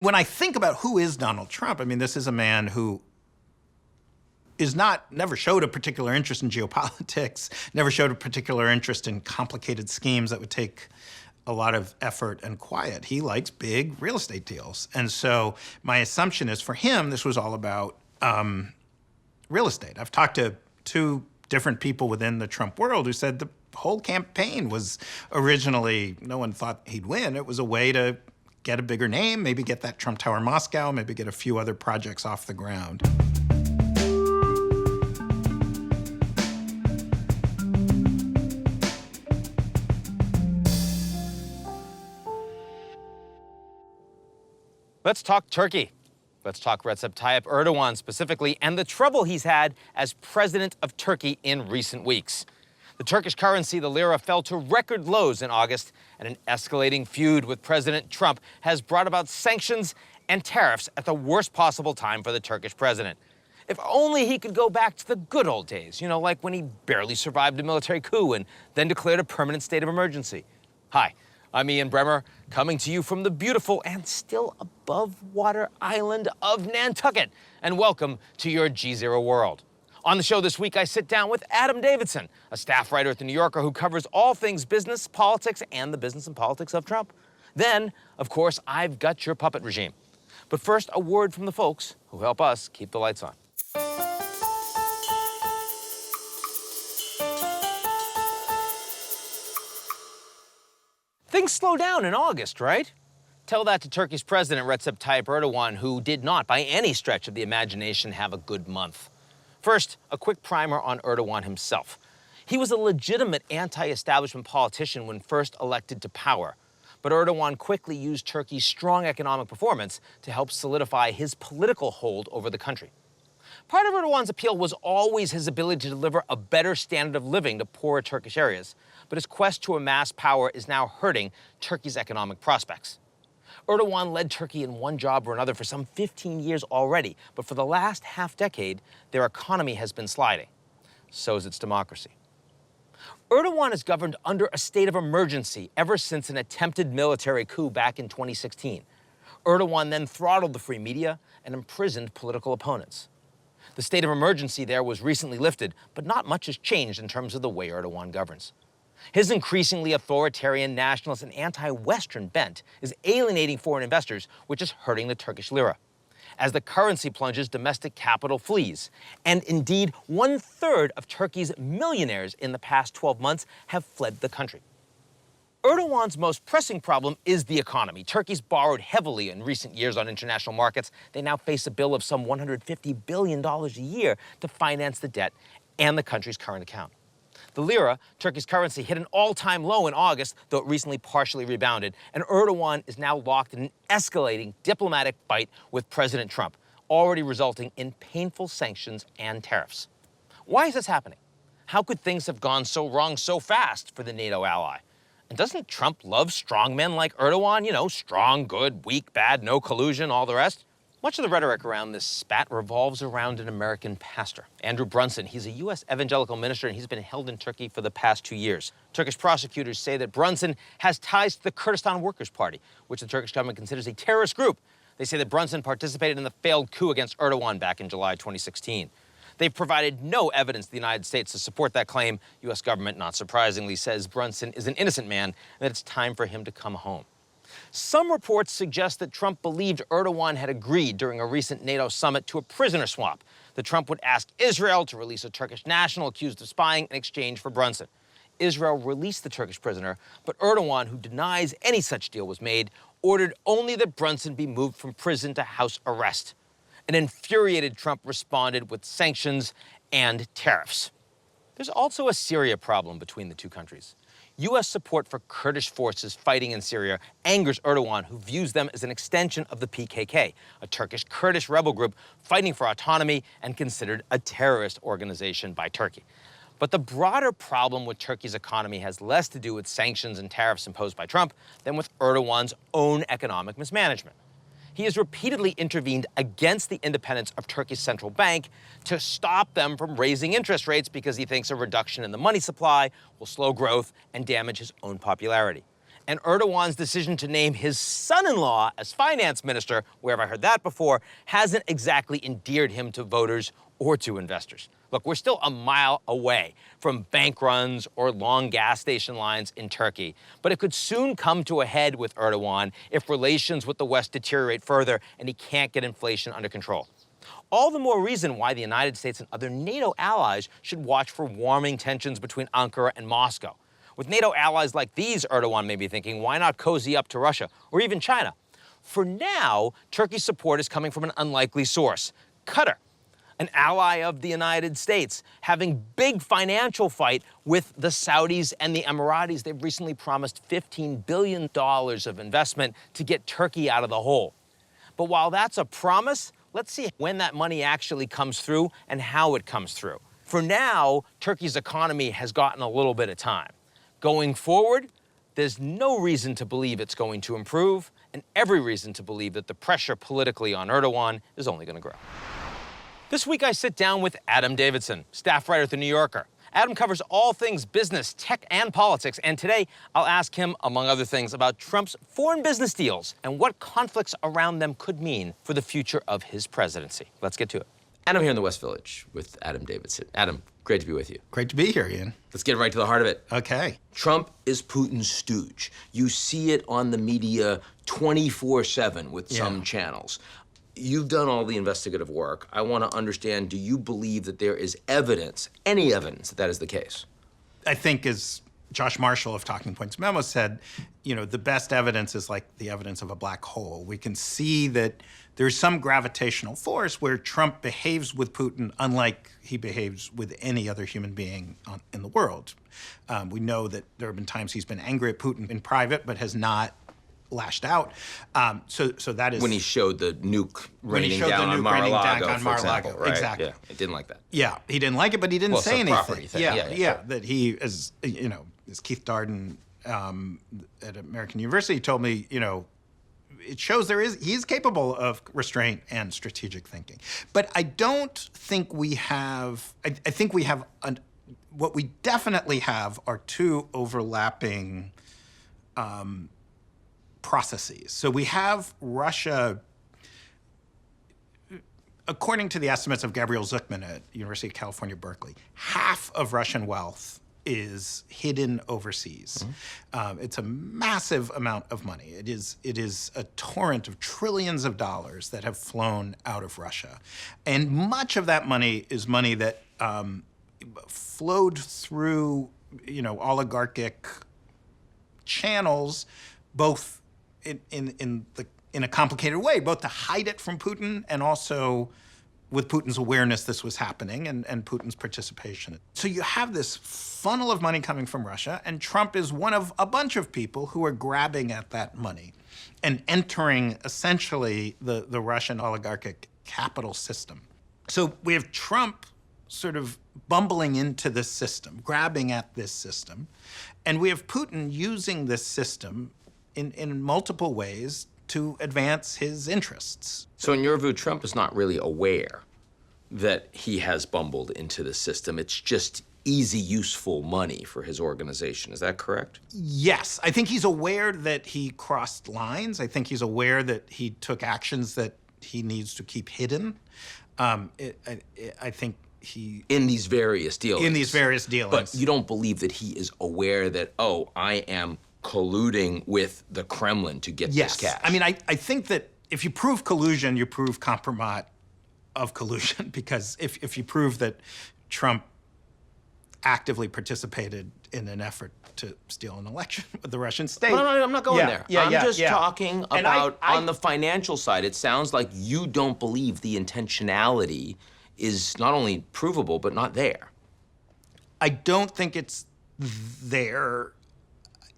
When I think about who is Donald Trump, I mean, this is a man who never showed a particular interest in geopolitics, never showed a particular interest in complicated schemes that would take a lot of effort and quiet. He likes big real estate deals. And so my assumption is for him, this was all about real estate. I've talked to two different people within the Trump world who said the whole campaign was originally, no one thought he'd win. It was a way to get a bigger name, maybe get that Trump Tower Moscow, maybe get a few other projects off the ground. Let's talk Turkey. Let's talk Recep Tayyip Erdogan specifically and the trouble he's had as president of Turkey in recent weeks. The Turkish currency, the lira, fell to record lows in August, and an escalating feud with President Trump has brought about sanctions and tariffs at the worst possible time for the Turkish president. If only he could go back to the good old days, like when he barely survived a military coup and then declared a permanent state of emergency. Hi, I'm Ian Bremmer, coming to you from the beautiful and still above water island of Nantucket, and welcome to your GZERO world. On the show this week, I sit down with Adam Davidson, a staff writer at The New Yorker who covers all things business, politics, and the business and politics of Trump. Then, of course, I've got your puppet regime. But first, a word from the folks who help us keep the lights on. Things slow down in August, right? Tell that to Turkey's president, Recep Tayyip Erdogan, who did not, by any stretch of the imagination, have a good month. First, a quick primer on Erdogan himself. He was a legitimate anti-establishment politician when first elected to power. But Erdogan quickly used Turkey's strong economic performance to help solidify his political hold over the country. Part of Erdogan's appeal was always his ability to deliver a better standard of living to poorer Turkish areas. But his quest to amass power is now hurting Turkey's economic prospects. Erdogan led Turkey in one job or another for some 15 years already, but for the last half-decade, their economy has been sliding. So is its democracy. Erdogan has governed under a state of emergency ever since an attempted military coup back in 2016. Erdogan then throttled the free media and imprisoned political opponents. The state of emergency there was recently lifted, but not much has changed in terms of the way Erdogan governs. His increasingly authoritarian, nationalist, and anti-Western bent is alienating foreign investors, which is hurting the Turkish lira. As the currency plunges, domestic capital flees. And indeed, 1/3 of Turkey's millionaires in the past 12 months have fled the country. Erdogan's most pressing problem is the economy. Turkey's borrowed heavily in recent years on international markets. They now face a bill of some $150 billion a year to finance the debt and the country's current account. The lira, Turkey's currency, hit an all-time low in August, though it recently partially rebounded, and Erdogan is now locked in an escalating diplomatic fight with President Trump, already resulting in painful sanctions and tariffs. Why is this happening? How could things have gone so wrong so fast for the NATO ally? And doesn't Trump love strong men like Erdogan? Strong, good, weak, bad, no collusion, all the rest? Much of the rhetoric around this spat revolves around an American pastor, Andrew Brunson. He's a U.S. evangelical minister, and he's been held in Turkey for the past 2 years. Turkish prosecutors say that Brunson has ties to the Kurdistan Workers' Party, which the Turkish government considers a terrorist group. They say that Brunson participated in the failed coup against Erdogan back in July 2016. They've provided no evidence to the United States to support that claim. U.S. government, not surprisingly, says Brunson is an innocent man and that it's time for him to come home. Some reports suggest that Trump believed Erdogan had agreed during a recent NATO summit to a prisoner swap, that Trump would ask Israel to release a Turkish national accused of spying in exchange for Brunson. Israel released the Turkish prisoner, but Erdogan, who denies any such deal was made, ordered only that Brunson be moved from prison to house arrest. An infuriated Trump responded with sanctions and tariffs. There's also a Syria problem between the two countries. U.S. support for Kurdish forces fighting in Syria angers Erdogan, who views them as an extension of the PKK, a Turkish Kurdish rebel group fighting for autonomy and considered a terrorist organization by Turkey. But the broader problem with Turkey's economy has less to do with sanctions and tariffs imposed by Trump than with Erdogan's own economic mismanagement. He has repeatedly intervened against the independence of Turkey's central bank to stop them from raising interest rates because he thinks a reduction in the money supply will slow growth and damage his own popularity. And Erdogan's decision to name his son-in-law as finance minister, where have I heard that before, hasn't exactly endeared him to voters or to investors. Look, we're still a mile away from bank runs or long gas station lines in Turkey, but it could soon come to a head with Erdogan if relations with the West deteriorate further and he can't get inflation under control. All the more reason why the United States and other NATO allies should watch for warming tensions between Ankara and Moscow. With NATO allies like these, Erdogan may be thinking, why not cozy up to Russia or even China? For now, Turkey's support is coming from an unlikely source, Qatar, an ally of the United States, having big financial fight with the Saudis and the Emiratis. They've recently promised $15 billion of investment to get Turkey out of the hole. But while that's a promise, let's see when that money actually comes through and how it comes through. For now, Turkey's economy has gotten a little bit of time. Going forward, there's no reason to believe it's going to improve, and every reason to believe that the pressure politically on Erdogan is only going to grow. This week, I sit down with Adam Davidson, staff writer at The New Yorker. Adam covers all things business, tech, and politics, and today I'll ask him, among other things, about Trump's foreign business deals and what conflicts around them could mean for the future of his presidency. Let's get to it. And I'm here in the West Village with Adam Davidson. Adam, great to be with you. Great to be here, Ian. Let's get right to the heart of it. Okay. Trump is Putin's stooge. You see it on the media 24/7 with some channels. You've done all the investigative work. I want to understand, do you believe that there is evidence, any evidence, that that is the case? I think, as Josh Marshall of Talking Points Memo said, the best evidence is like the evidence of a black hole. We can see that there's some gravitational force where Trump behaves with Putin unlike he behaves with any other human being in the world. We know that there have been times he's been angry at Putin in private, but has not lashed out. So that is when he showed the nuke raining down on Mar-a-Lago, for example, right? Exactly. Yeah, he didn't like that. Yeah, he didn't like it, but he didn't Well, say it's a anything. property thing. Yeah, Sure. that he, as Keith Darden at American University told me, it shows he is capable of restraint and strategic thinking. But I don't think we have. I think we have what we definitely have are two overlapping processes. So we have Russia, according to the estimates of Gabriel Zuckman at University of California, Berkeley, half of Russian wealth is hidden overseas. Mm-hmm. It's a massive amount of money. It is a torrent of trillions of dollars that have flown out of Russia. And much of that money is money that flowed through, oligarchic channels, both in a complicated way, both to hide it from Putin and also with Putin's awareness this was happening and Putin's participation. So you have this funnel of money coming from Russia, and Trump is one of a bunch of people who are grabbing at that money and entering essentially the Russian oligarchic capital system. So we have Trump sort of bumbling into this system, grabbing at this system, and we have Putin using this system in multiple ways to advance his interests. So in your view, Trump is not really aware that he has bumbled into the system. It's just easy, useful money for his organization. Is that correct? Yes. I think he's aware that he crossed lines. I think he's aware that he took actions that he needs to keep hidden. I think he... In these various dealings. In these various dealings. But you don't believe that he is aware that, I am colluding with the Kremlin to get this cash? I mean, I think that if you prove collusion, you prove compromise of collusion, because if you prove that Trump actively participated in an effort to steal an election with the Russian state. No, I'm not going there. I'm just talking And about on the financial side. It sounds like you don't believe the intentionality is not only provable, but not there. I don't think it's there.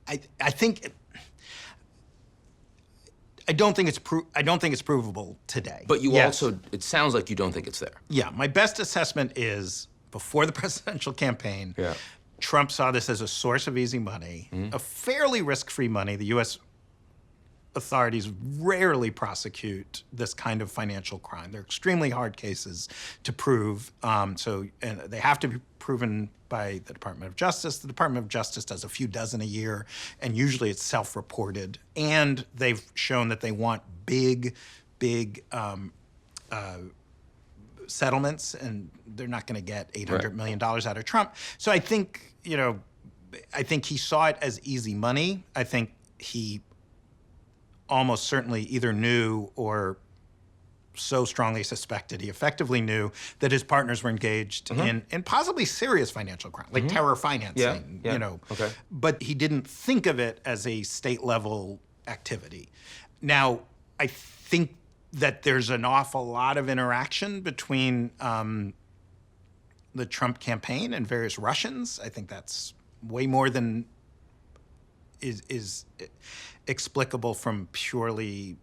I don't think it's provable today. But you also, it sounds like you don't think it's there. Yeah, my best assessment is before the presidential campaign, Trump saw this as a source of easy money, a fairly risk-free money. The U.S. authorities rarely prosecute this kind of financial crime. They're extremely hard cases to prove. And they have to be proven by the Department of Justice. The Department of Justice does a few dozen a year, and usually it's self-reported. And they've shown that they want big settlements, and they're not going to get $800 million out of Trump. So I think, he saw it as easy money. I think he almost certainly either knew or so strongly suspected, he effectively knew that his partners were engaged in possibly serious financial crime, like terror financing, Okay. But he didn't think of it as a state-level activity. Now, I think that there's an awful lot of interaction between the Trump campaign and various Russians. I think that's way more than is explicable from purely,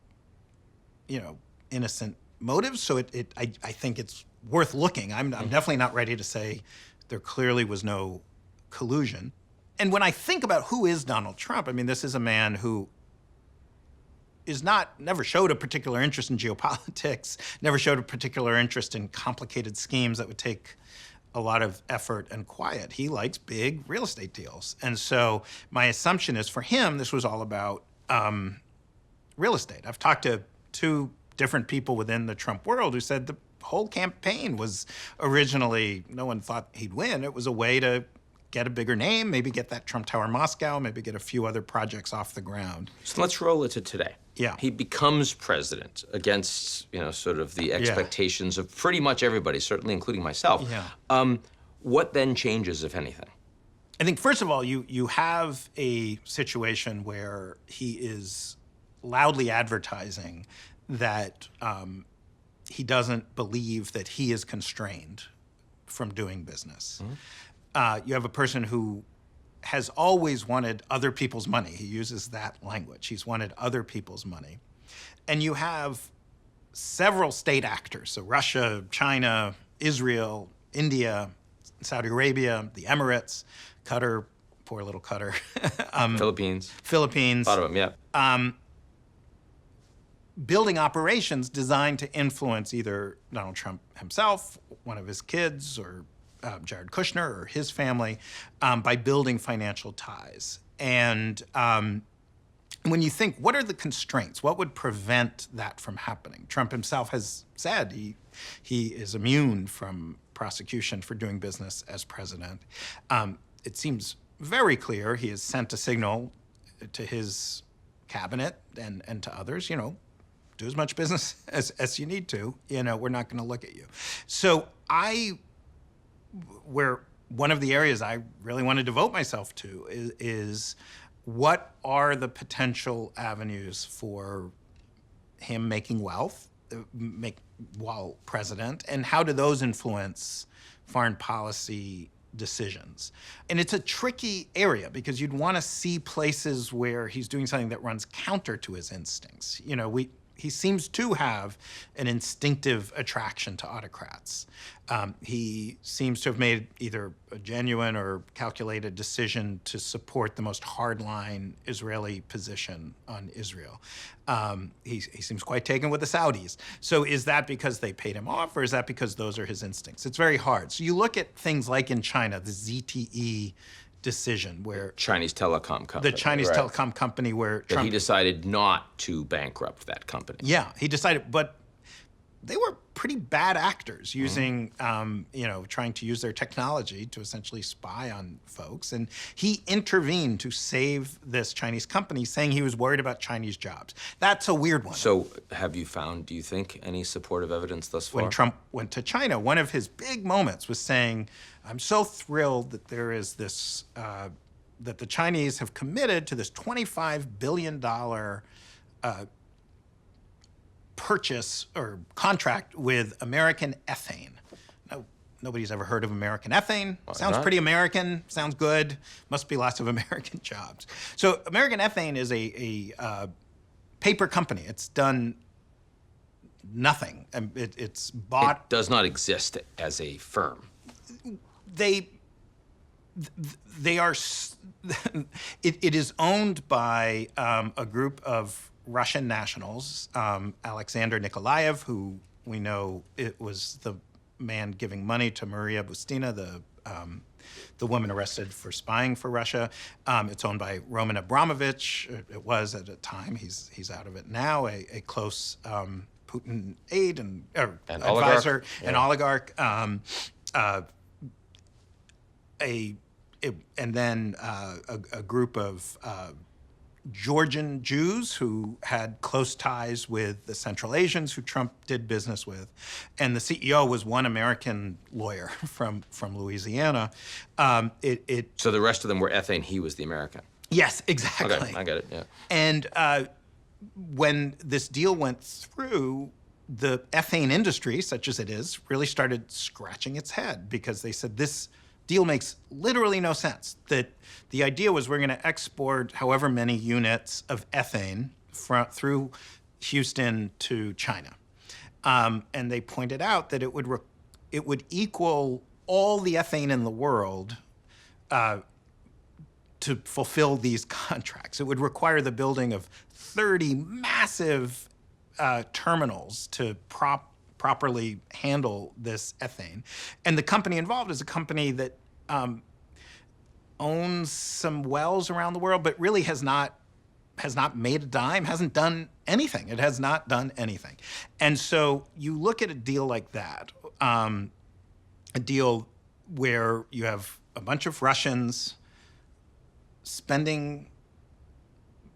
innocent motives. So I think it's worth looking. I'm definitely not ready to say there clearly was no collusion. And when I think about who is Donald Trump, I mean, this is a man who never showed a particular interest in geopolitics, never showed a particular interest in complicated schemes that would take a lot of effort and quiet. He likes big real estate deals. And so my assumption is for him, this was all about real estate. I've talked to two different people within the Trump world who said the whole campaign was originally, no one thought he'd win. It was a way to get a bigger name, maybe get that Trump Tower Moscow, maybe get a few other projects off the ground. So let's roll it to today. Yeah. He becomes president against, sort of the expectations of pretty much everybody, certainly including myself. Yeah. What then changes, if anything? I think, first of all, you have a situation where he is loudly advertising that he doesn't believe that he is constrained from doing business. You have a person who has always wanted other people's money. He uses that language. He's wanted other people's money. And you have several state actors, so Russia, China, Israel, India, Saudi Arabia, the Emirates, Qatar, poor little Qatar. Philippines. A lot of them, yeah. Building operations designed to influence either Donald Trump himself, one of his kids, or Jared Kushner or his family by building financial ties. And when you think, what are the constraints? What would prevent that from happening? Trump himself has said he is immune from prosecution for doing business as president. It seems very clear he has sent a signal to his cabinet and to others, do as much business as you need to. We're not going to look at you. So where one of the areas I really want to devote myself to is what are the potential avenues for him making wealth while president, and how do those influence foreign policy decisions? And it's a tricky area because you'd want to see places where he's doing something that runs counter to his instincts. He seems to have an instinctive attraction to autocrats. He seems to have made either a genuine or calculated decision to support the most hardline Israeli position on Israel. He seems quite taken with the Saudis. So is that because they paid him off, or is that because those are his instincts? It's very hard. So you look at things like in China, the ZTE decision where Chinese telecom company. The Chinese telecom company where Trump... he decided not to bankrupt that company. Yeah, he decided, but they were pretty bad actors using, trying to use their technology to essentially spy on folks. And he intervened to save this Chinese company, saying he was worried about Chinese jobs. That's a weird one. So have you found, do you think, any supportive evidence thus far? When Trump went to China, one of his big moments was saying, I'm so thrilled that there is this, that the Chinese have committed to this $25 billion purchase or contract with American Ethane. Now, nobody's ever heard of American Ethane. Sounds pretty American, sounds good. Must be lots of American jobs. So American Ethane is a paper company. It's done nothing. It's bought. It does not exist as a firm. They are. It is owned by a group of Russian nationals, Alexander Nikolaev, who we know it was the man giving money to Maria Butina, the woman arrested for spying for Russia. It's owned by Roman Abramovich. It was at a time. He's out of it now. A close Putin aide and advisor, an oligarch. And then a group of Georgian Jews who had close ties with the Central Asians who Trump did business with. And the CEO was one American lawyer from Louisiana. So the rest of them were ethane, he was the American. Yes, exactly. Okay, I get it, yeah. And when this deal went through, the ethane industry, such as it is, really started scratching its head because they said this deal makes literally no sense. That the idea was we're going to export however many units of ethane through Houston to China. And they pointed out that it would equal all the ethane in the world to fulfill these contracts. It would require the building of 30 massive terminals to properly handle this ethane. And the company involved is a company that owns some wells around the world, but really has not made a dime, hasn't done anything. It has not done anything. And so you look at a deal like that, a deal where you have a bunch of Russians spending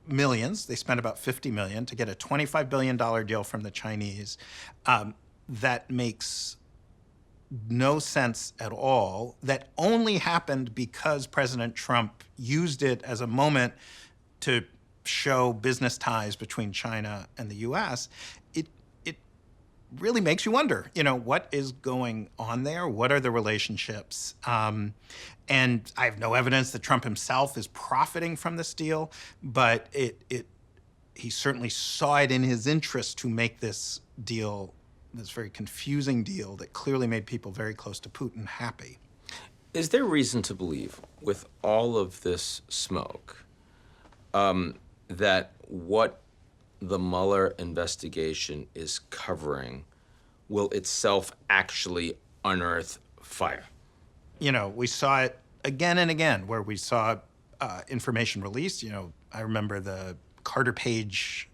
millions. They spent about $50 million to get a $25 billion deal from the Chinese. That makes no sense at all. That only happened because President Trump used it as a moment to show business ties between China and the U.S. It really makes you wonder, what is going on there? What are the relationships? And I have no evidence that Trump himself is profiting from this deal, but he certainly saw it in his interest to make this deal, this very confusing deal that clearly made people very close to Putin happy. Is there reason to believe, with all of this smoke, that what the Muller investigation is covering will itself actually unearth fire? We saw it again and again, where we saw information released. I remember the Carter Page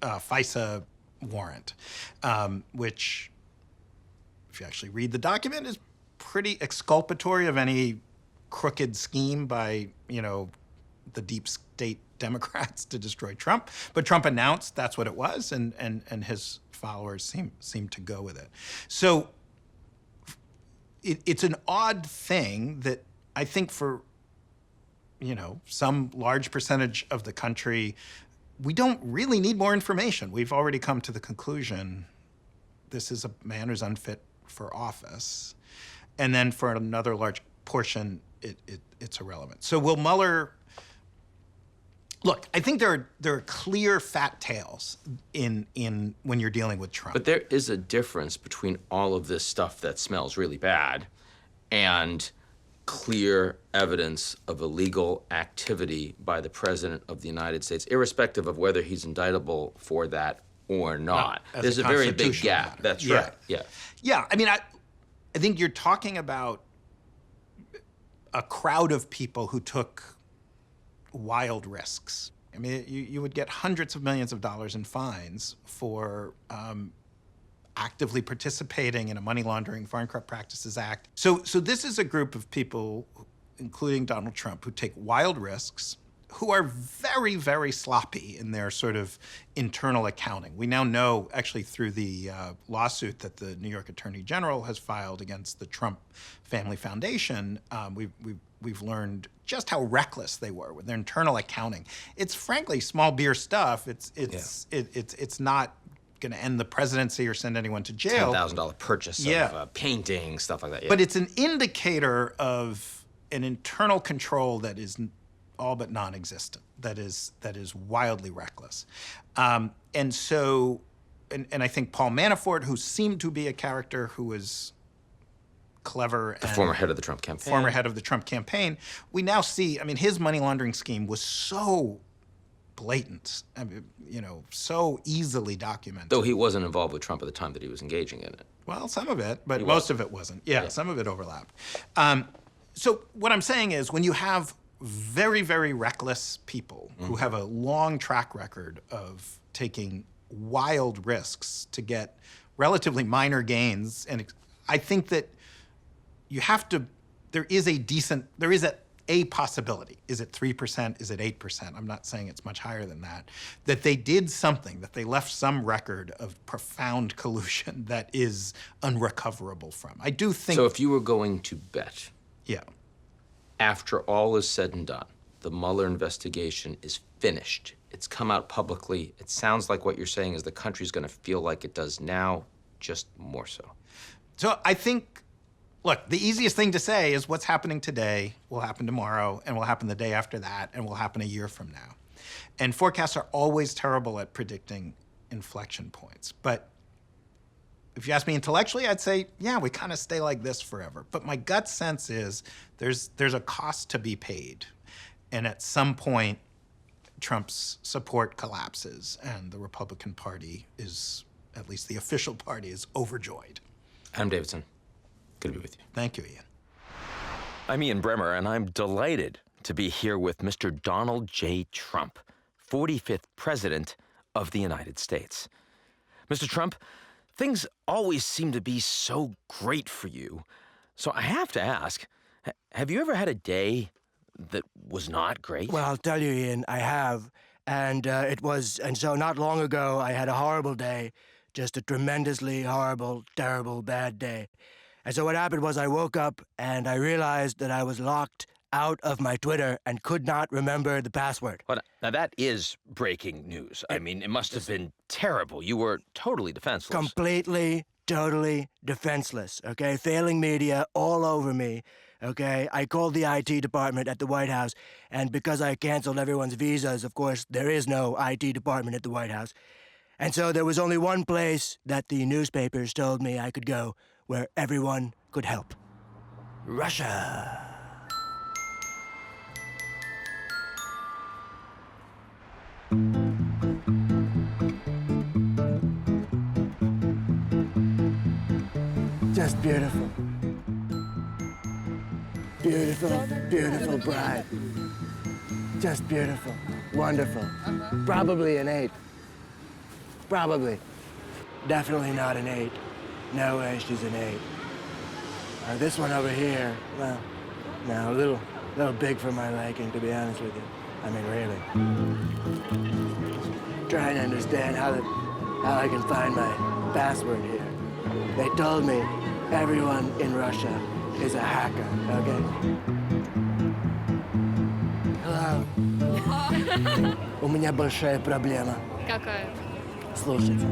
FISA warrant, which, if you actually read the document, is pretty exculpatory of any crooked scheme by, the deep state Democrats to destroy Trump. But Trump announced that's what it was, and his followers seem to go with it. So it's an odd thing that I think for, some large percentage of the country, we don't really need more information. We've already come to the conclusion this is a man who's unfit for office. And then for another large portion, it's irrelevant. So will Mueller... Look, I think there are clear fat tails in when you're dealing with Trump. But there is a difference between all of this stuff that smells really bad and clear evidence of illegal activity by the President of the United States, irrespective of whether he's indictable for that or not. There's a very big gap. Matter. That's right. Yeah. Yeah. I mean, I think you're talking about a crowd of people who took wild risks. I mean, you would get hundreds of millions of dollars in fines for actively participating in a money laundering Foreign Corrupt Practices Act. So this is a group of people, including Donald Trump, who take wild risks, who are very, very sloppy in their sort of internal accounting. We now know, actually through the lawsuit that the New York Attorney General has filed against the Trump Family Foundation, we've learned just how reckless they were with their internal accounting. It's frankly small beer stuff. It's not going to end the presidency or send anyone to jail. $10,000 purchase of painting, stuff like that. Yeah. But it's an indicator of an internal control that is all but non-existent, that is wildly reckless. And so, and I think Paul Manafort, who seemed to be a character who was clever. The former head of the Trump campaign. Former head of the Trump campaign. We now see, I mean, his money laundering scheme was so blatant. I mean, so easily documented. Though he wasn't involved with Trump at the time that he was engaging in it. Well, some of it, but most of it wasn't. Yeah, some of it overlapped. So what I'm saying is when you have very, very reckless people who have a long track record of taking wild risks to get relatively minor gains, and I think that you have to, there is a possibility. Is it 3%? Is it 8%? I'm not saying it's much higher than that. That they did something, that they left some record of profound collusion that is unrecoverable from. I do think. So if you were going to bet, yeah, after all is said and done, the Mueller investigation is finished. It's come out publicly. It sounds like what you're saying is the country's going to feel like it does now, just more so. So I think, look, the easiest thing to say is what's happening today will happen tomorrow, and will happen the day after that, and will happen a year from now. And forecasts are always terrible at predicting inflection points. But if you ask me intellectually, I'd say, yeah, we kind of stay like this forever. But my gut sense is there's a cost to be paid. And at some point, Trump's support collapses, and the Republican Party is, at least the official party, is overjoyed. Adam Davidson, good to be with you. Thank you, Ian. I'm Ian Bremmer, and I'm delighted to be here with Mr. Donald J. Trump, 45th President of the United States. Mr. Trump, things always seem to be so great for you. So I have to ask, have you ever had a day that was not great? Well, I'll tell you, Ian, I have. And so not long ago, I had a horrible day, just a tremendously horrible, terrible, bad day. And so what happened was I woke up and I realized that I was locked out of my Twitter and could not remember the password. Well, now that is breaking news. I mean, it must have been terrible. You were totally defenseless. Completely, totally defenseless, okay? Failing media all over me, okay? I called the IT department at the White House, and because I canceled everyone's visas, of course, there is no IT department at the White House. And so there was only one place that the newspapers told me I could go where everyone could help. Russia. Just beautiful. Beautiful, beautiful bride. Just beautiful. Wonderful. Probably an 8. Probably. Definitely not an 8. No way she's an 8. This one over here, well, no, a little big for my liking, to be honest with you. I mean, really. Trying to understand how I can find my password here. They told me everyone in Russia is a hacker, okay? Hello. У меня большая проблема. Какая? Слушайте,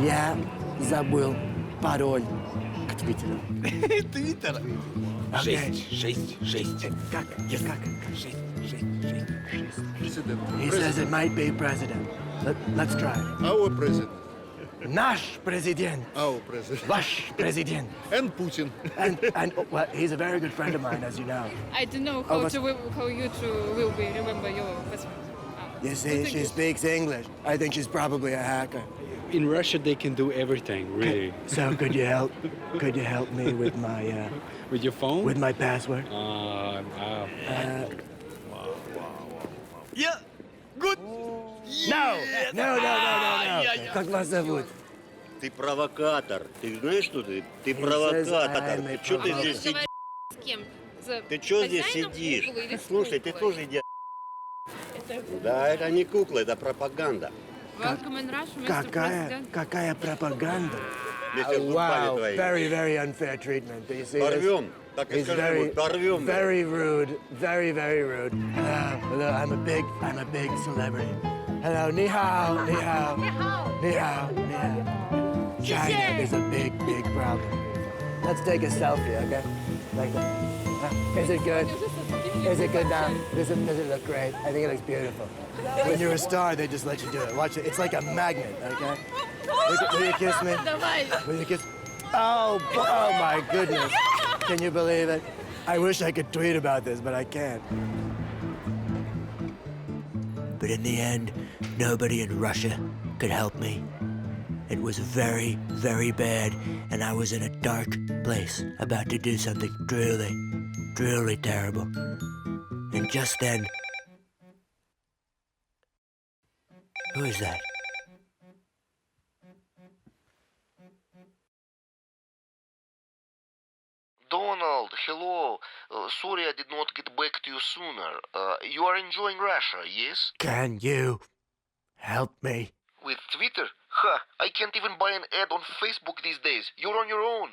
я забыл пароль к Твиттеру. Твиттер. Шесть. Как? He says it might be president. Let's try. Our president. Наш президент. Our president. Ваш президент. And Putin. And well, he's a very good friend of mine, as you know. I don't know how you will be remember your password. You see, she speaks English. I think she's probably a hacker. In Russia, they can do everything, really. So could you help me with my With your phone? with my password? Yeah, good. No. Как вас зовут? Ты провокатор. Ты знаешь, что ты? Ты says провокатор. I am a Что ты здесь сидишь? С кем? Ты что здесь сидишь? Слушай, ты тоже иди. Да, это не кукла, это пропаганда. Welcome in Russia, Mr. President. Какая пропаганда? Вместе с зубами Wow, твоими. very, very unfair treatment. Do you see this? Порвем. Так и He's скажи very, ему, порвем. very rude, very, very rude. Hello, I'm a big celebrity. Hello, ni hao. China is a big problem. Let's take a selfie, okay? Like that. Is it good? Is it good now? Does it look great? I think it looks beautiful. When you're a star, they just let you do it. Watch it. It's like a magnet, okay? Will you kiss me? Will you kiss? Oh my goodness. Can you believe it? I wish I could tweet about this, but I can't. But in the end, nobody in Russia could help me. It was very, very bad, and I was in a dark place, about to do something truly, truly terrible. And just then... Who is that? Donald, hello. Sorry I did not get back to you sooner. You are enjoying Russia, yes? Can you help me? With Twitter? Ha! I can't even buy an ad on Facebook these days. You're on your own.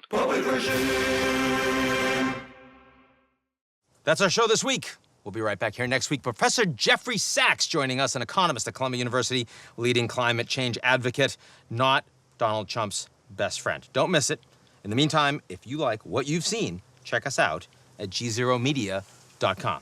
That's our show this week. We'll be right back here next week. Professor Jeffrey Sachs joining us, an economist at Columbia University, leading climate change advocate, not Donald Trump's best friend. Don't miss it. In the meantime, if you like what you've seen, check us out at GZEROmedia.com.